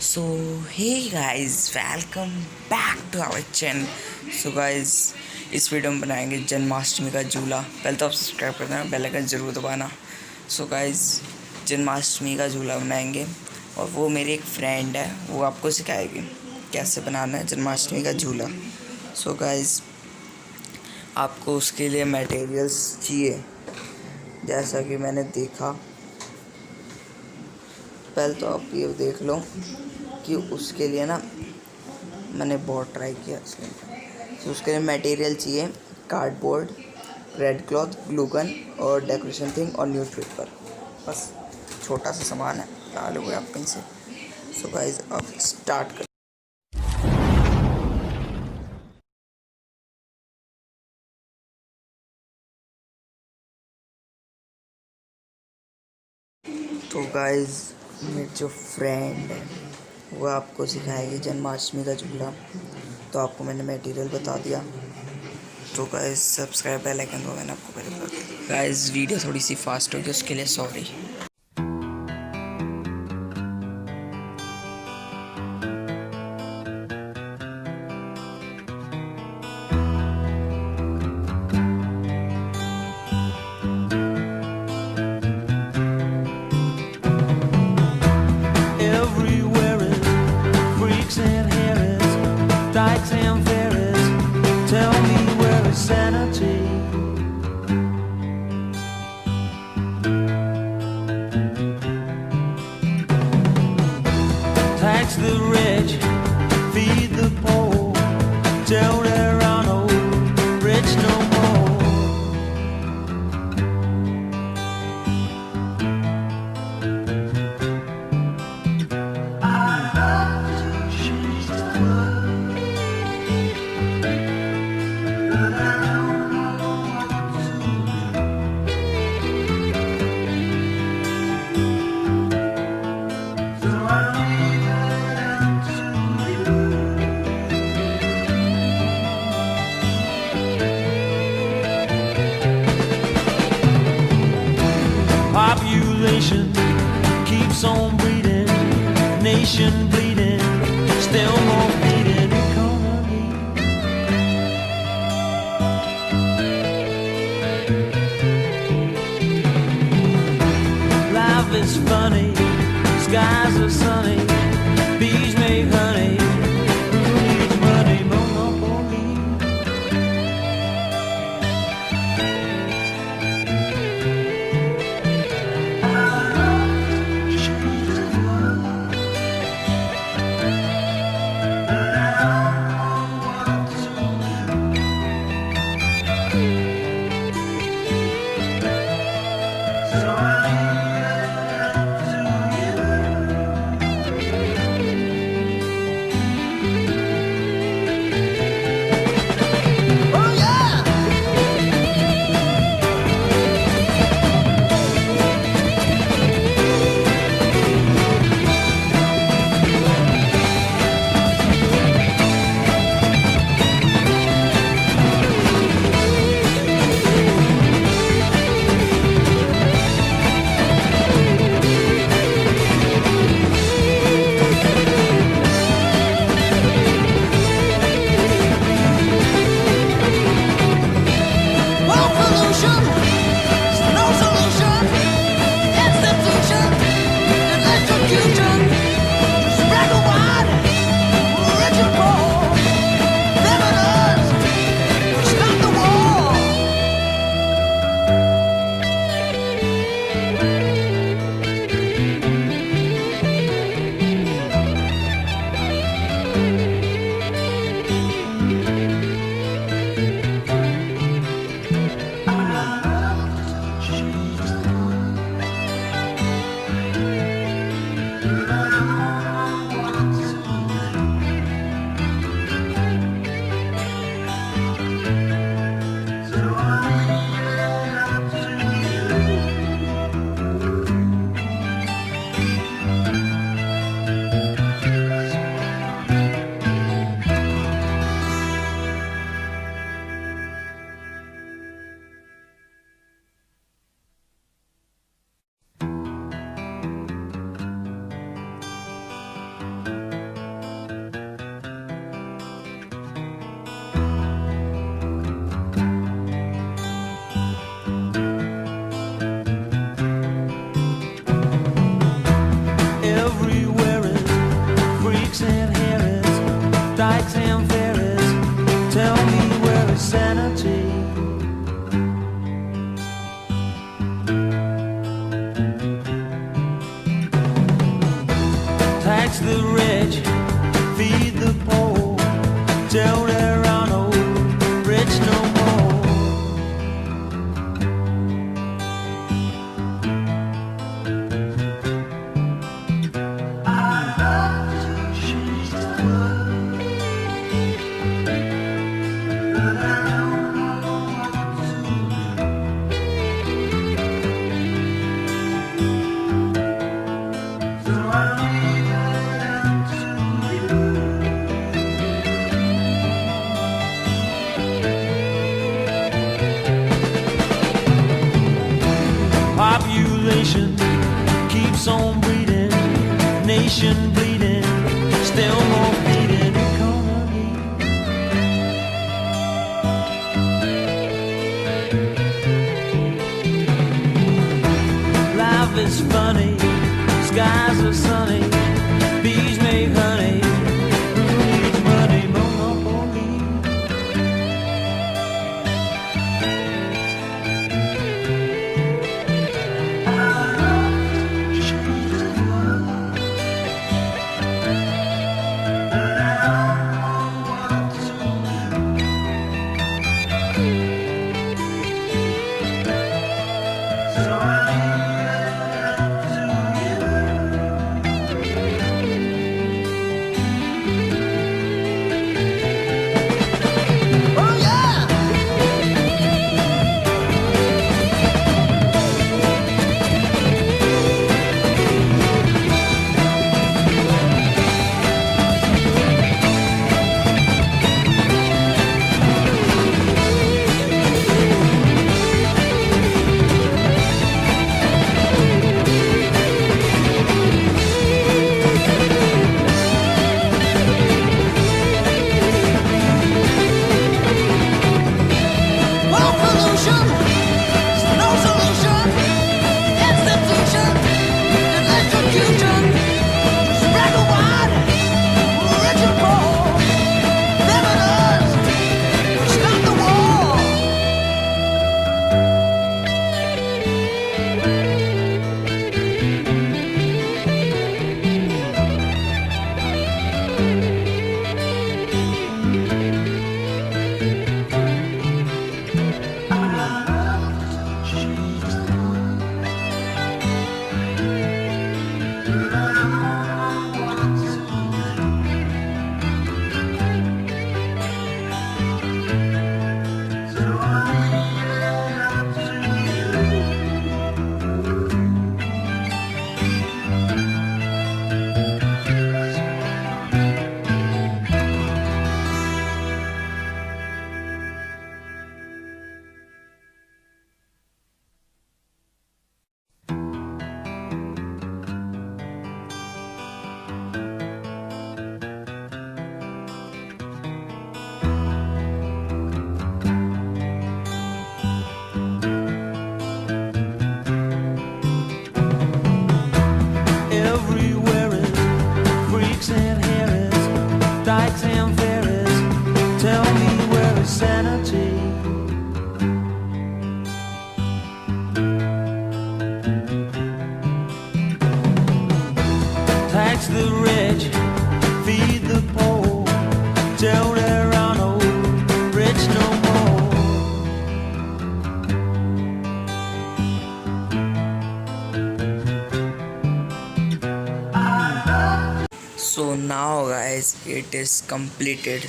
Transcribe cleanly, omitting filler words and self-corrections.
So hey guys, welcome back to our channel. So guys, इस video में बनाएंगे जन्माष्टमी का झूला। पहले तो आप सब्सक्राइब कर देना, बेल आइकन ज़रूर दबाना। सो गाइस, जन्माष्टमी का झूला बनाएंगे और वो मेरी एक फ्रेंड है, वो आपको सिखाएगी कैसे बनाना है जन्माष्टमी का झूला। सो गाइस, आपको उसके लिए मटेरियल्स चाहिए। जैसा कि मैंने देखा, पहले तो आप ये देख लो कि उसके लिए ना मैंने बहुत ट्राई किया इसलिए। तो उसके लिए मटेरियल चाहिए cardboard, red cloth, glue gun और डेकोरेशन थिंग और न्यूज़पेपर। बस छोटा सा सामान है, ला लोगे आप कहीं से। सो गाइस, अब स्टार्ट कर। तो गाइस, मेरी जो फ्रेंड है वो आपको सिखाएगी जन्माष्टमी का झूला। तो आपको मैंने मटेरियल बता दिया। तो गाइस, सब्सक्राइब बेल आइकन दो, मैंने आपको पहले बता दिया। गाइस, वीडियो थोड़ी सी फास्ट होगी, उसके लिए sorry. Everywhere is freaks and harriets, dykes and fairies. Tell me where is sanity? Tax the rich, feed the poor. Tell there are no rich no more. Population keeps on breeding, nation bleeding, still more bleeding economy. Life is funny, skies are sunny, bees make honey, who needs money, monopoly? Tax the rich, feed the poor. Tell there are no rich no more. Population keeps on breeding, nation bleeding, still more bleeding economy. Life is funny, skies are sunny, bees make honey, who needs money, monopoly. Tax the rich, feed the poor, till there are no rich no more. So now guys, it is completed.